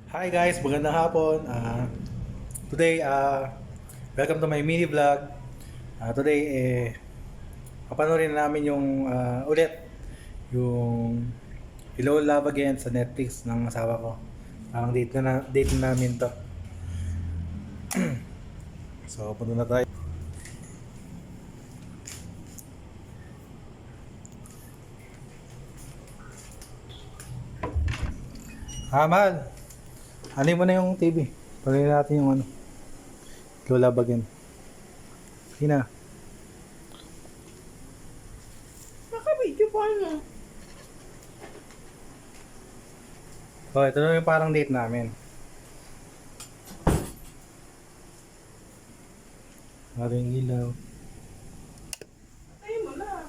Hi guys, magandang hapon. Today, welcome to my mini vlog. Today, papanorin na namin yung ulit yung Hello Love Again sa Netflix ng asawa ko. Ang date na namin to. So, punta na tayo. Mahal. Ano mo na yung TV? Pagay natin yung Hello Love Again. Sige na. Naka-video pa na. Oh, ito na yung parang date namin. Maraming ilaw. Ay mo na.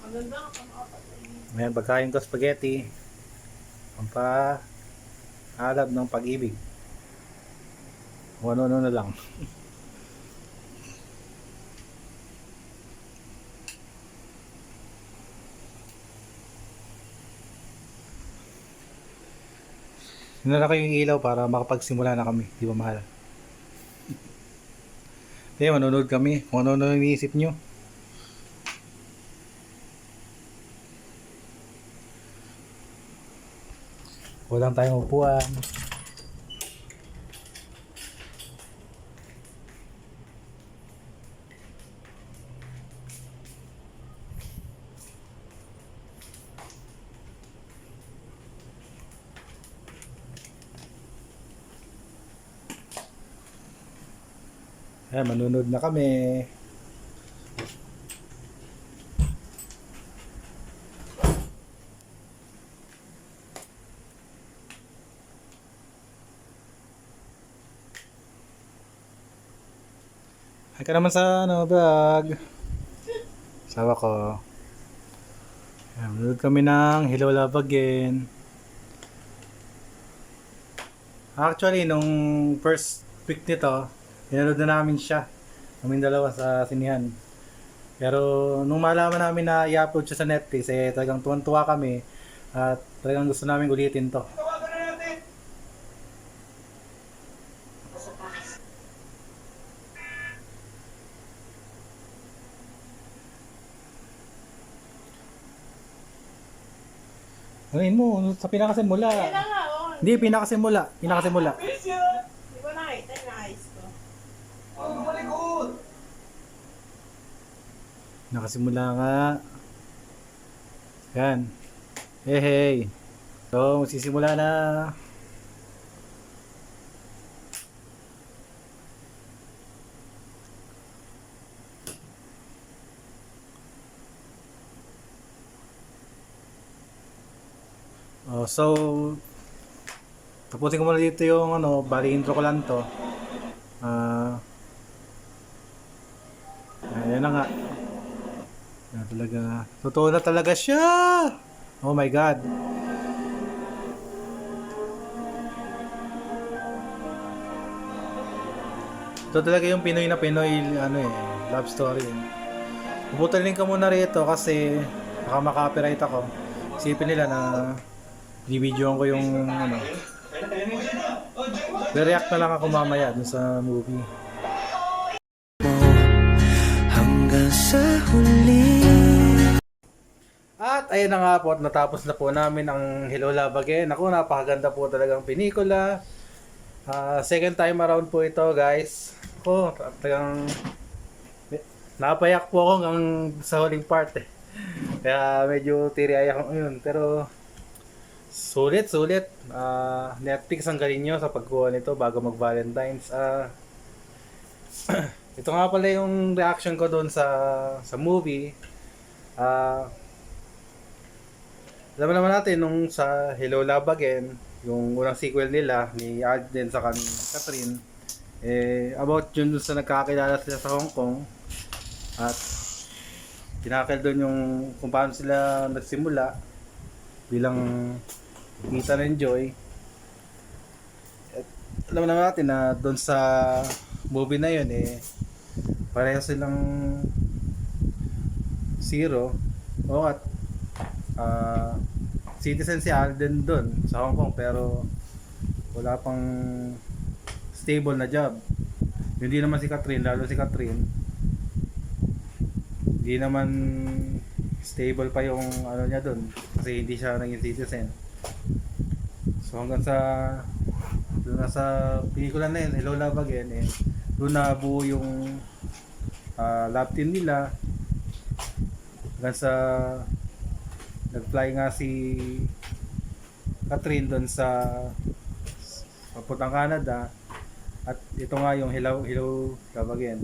Maganda ka pang apat. Ayan, pagkain ko spaghetti. Pampaalab ng pag-ibig. O ano-ano na lang. Sinara ko yung ilaw para makapagsimula na kami. Di ba mahal? Hindi, manonood kami. Kung ano-ano iniisip nyo. Walang tayong upuan. Ayan, manunod na kami. Ay ka naman sa vlog. Sawa ko. Ayan, manunod kami ng Hello Love Again. Actually, nung first week nito, pinanood na namin siya. Kaming dalawa sa sinihan. Pero nung malaman namin na i-upload siya sa Netflix, talagang tuwan-tuwa kami. At talagang gusto namin ulitin to. Tawagan na natin. Ano mo? Sa pinakasimula. Kaya na nga, oh. Hindi, pinakasimula. Pinakasimula. Di ba nakita yung ayos ko? Huwag mo malikot! Nakasimula nga. Yan. Hey, hey. So, magsisimula na. So, tapusin ko muna dito yung bali intro ko lang to. Ayan na nga. Yan talaga. Totoo na talaga siya. Oh my God. Ito talaga yung Pinoy na Pinoy love story. Puputalin ka muna rito kasi baka maka-copyright ako. Isipin nila na binibidyoan ko yung react na lang ako mamaya dun sa movie. Hanggang sa huli. At ayun na nga po, at natapos na po namin ang Hello Love Again. Ako, napakaganda po talagang pelikula. Second time around po ito, guys. Ako, talagang napayak po ako hanggang sa huling part eh. Kaya medyo teary-eye ako ngayon. Pero sulit. Netflix ang galing nyo sa pagkuha nito bago mag-Valentine's. Ito nga pala yung reaction ko doon sa movie. Alam naman natin nung sa Hello Love Again, yung unang sequel nila ni Alden sa Catherine, about yun dun sa nagkakilala sila sa Hong Kong at tinakil doon yung kung paano sila nagsimula bilang Ethan and Joy. At alam naman natin na doon sa movie na yun pareho silang zero o at citizen si Alden doon sa Hong Kong, pero wala pang stable na job. Hindi naman si Catherine, lalo si Catherine, hindi naman stable pa yung ano niya doon kasi hindi siya naging citizen. So hanggang sa doon na sa pelikula na yun, Hello Love Again, eh, doon na buo yung love team nila hanggang sa nag-fly nga si Catherine doon sa papuntang Canada, at ito nga yung Hello Love Again.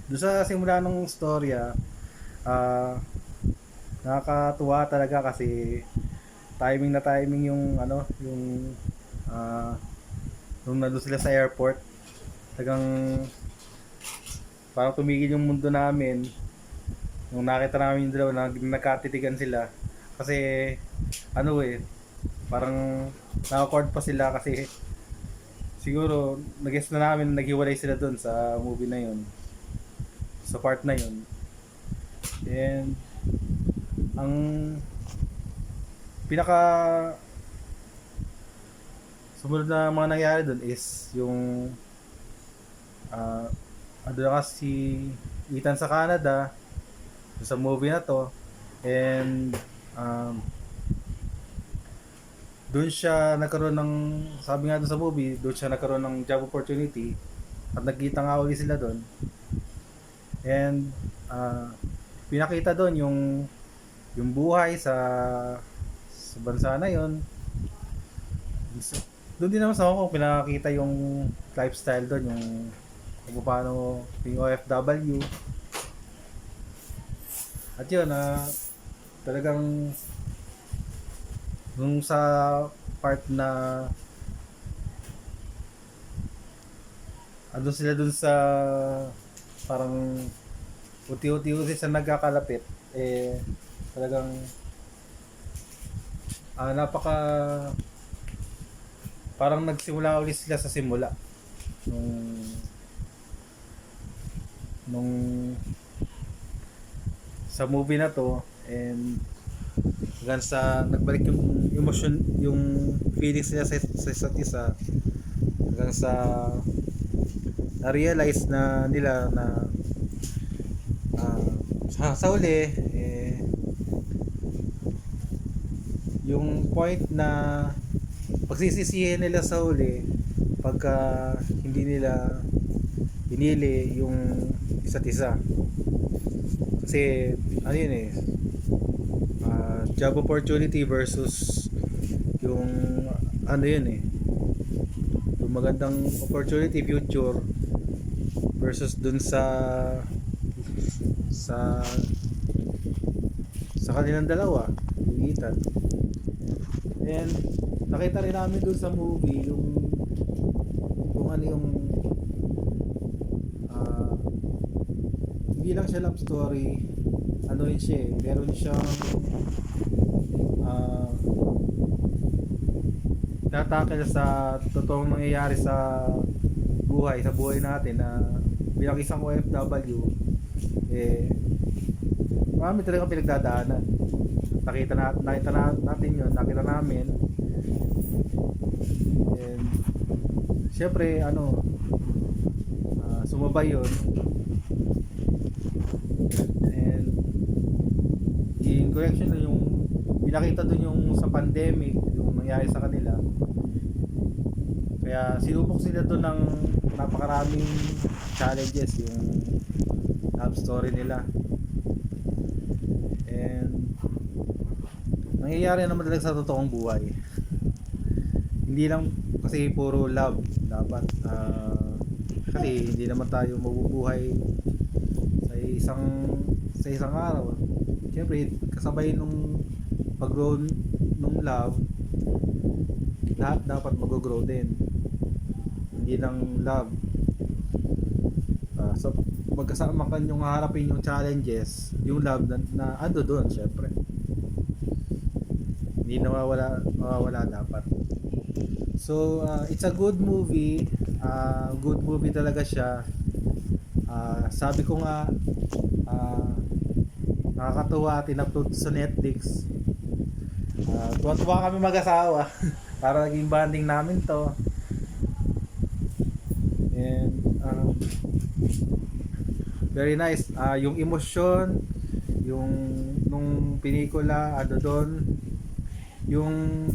Doon sa simula ng storya, nakakatuwa talaga kasi timing na timing yung ano, yung nung nandun sila sa airport, talagang parang tumigil yung mundo namin nung nakita namin yung dalawa na nagkatitigan sila, kasi ano parang na-awkward pa sila kasi siguro nag-guess na namin na naghiwalay sila doon sa movie na yun, sa part na yun. And ang pinaka sumunod na mga nangyari doon is yung ano na si Ethan sa Canada sa movie na to, and doon siya nagkaroon ng, sabi nga doon sa movie, doon siya nagkaroon ng job opportunity at nagkita nga uli sila doon. And pinakita doon yung buhay sa bansa na yon. Doon din naman sa Hong Kong pinakita yung lifestyle doon, yung kung paano yung OFW. At yun, talagang nung sa part na andun sila dun sa parang uti-uti sa nagkakalapit, eh talagang napaka parang nagsimula ulit sila sa simula nung sa movie na to, and hanggang sa nagbalik yung emotion, yung feelings nila sa isa't isa, hanggang sa na-realize na nila na sa huli, yung point na pagsisisihin nila sa huli pagka hindi nila pinili yung isa't isa. Kasi ano yun job opportunity versus yung ano yun yung magandang opportunity future versus dun sa kanilang dalawa, yung Ethan. And nakita rin namin dun sa movie yung ano yung hindi lang siya love story, ano rin siya meron siyang tatakil sa totoong nangyayari sa buhay natin, na bilang isang OFW, marami talaga pinagdadaanan. Nakita natin yun, nakita namin. And syempre sumabay yun. And in correction na yung pinakita dun yung sa pandemic, yung nangyari sa kanila, kaya sinubok sila dun ng napakaraming challenges yung love story nila. And nangyayari naman talaga sa totoong buhay. Hindi lang kasi puro love dapat, kasi hindi naman tayo mabubuhay sa isang araw. Siyempre kasabay nung pag-grow nung love, lahat dapat mag-grow din, hindi lang love. So magkasama kan yung haharapin yung challenges, yung love na ando doon, syempre hindi mawawala dapat. So it's a good movie, talaga siya. Sabi ko nga, nakakatuwa at in-upload sa Netflix. Tuwa-tuwa kami mag-asawa. Para naging bonding namin to. And very nice. Yung emosyon, yung nung pelikula, ano doon, yung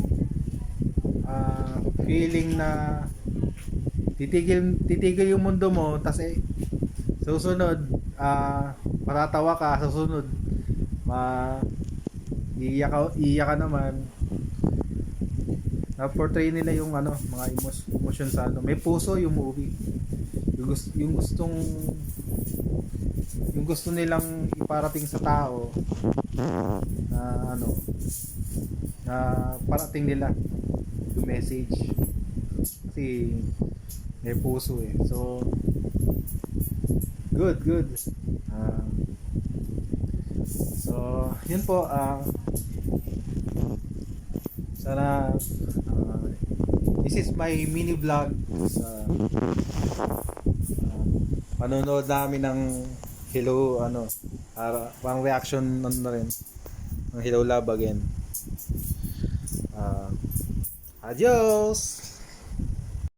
feeling na titigil yung mundo mo, tas susunod, matatawa ka, susunod iiyak ka naman. Na-portray nila yung mga emotion sa may puso yung movie. Yung gusto nilang iparating sa tao na na parating nila yung message. Kasi may puso so good. So yun po, sana this is my mini vlog sa panonood namin ng Hello para pang reaction na rin ng Hello Love Again. Adios.